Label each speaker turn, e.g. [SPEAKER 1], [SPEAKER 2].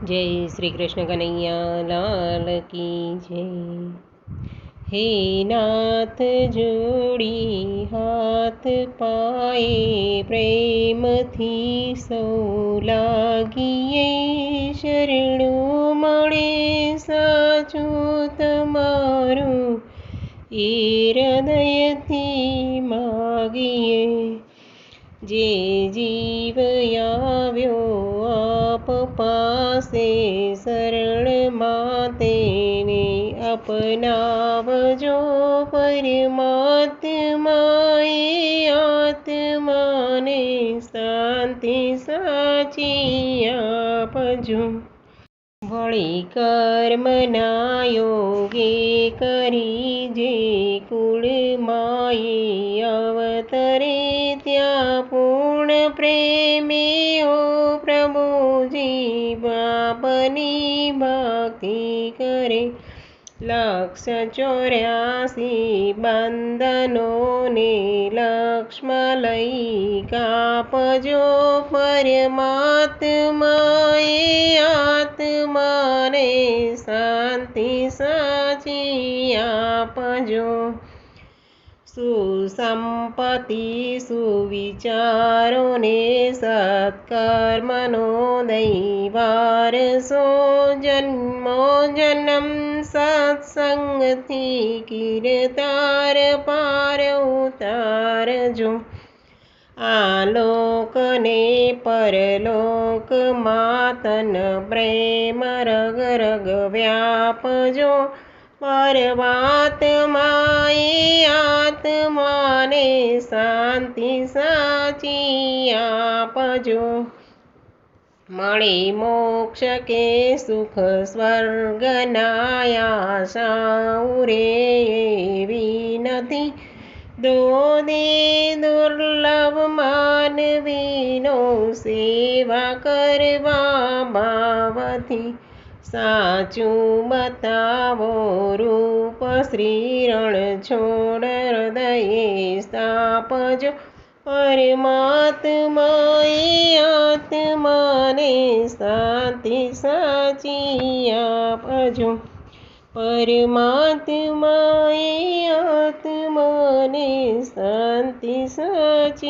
[SPEAKER 1] જય શ્રી કૃષ્ણ કનૈયા લાલ કી જય. હે નાથ જોડી હાથ પાએ પ્રેમથી સૌ લાગીએ, શરણું મળે સાચું તમારું એ હૃદયથી માગીએ. જે જીવ આવ્યો આપ પાસે શરણમાં તેને અપનાવજો, પરમાત્માએ આત્માને શાંતિ સાચી આપજો. વળી કર્મના યોગે કરી જે કુળમાએ અવતરે, ત્યાં પૂર્ણ પ્રેમે હો પ્રભુજી બાપની ભક્તિ કરે. 184 બંધનોને લક્ષમાં લઈ કાપજો, પરમાત્માએ આત્માને શાંતિ સાચી આપજો. સુસંપત્તિ સુવિચારોને સત્કર્મનો દઈ વારસો, જન્મો જન્મ સત્સંગથી કીર્તાર પાર ઉતારજો. આલોક ને પરલોકમાં તન પ્રેમ રગ રગ વ્યાપજો, પરમાત્માએ આત્માને શાંતિ સાચી આપજો. મળે મોક્ષ કે સુખ સ્વર્ગના આશાઓ રે એવી નથી, દોદે દુર્લભ માનવીનો સેવા કરવા ભાવથી. સાચું બતાવો રૂપ શ્રી રણછોડ હૃદયે સ્થાપજો, પરમાત્માએ આત્માને શાંતિ સાચી આપજો. પરમાત્માએ આત્માને શાંતિ સાચી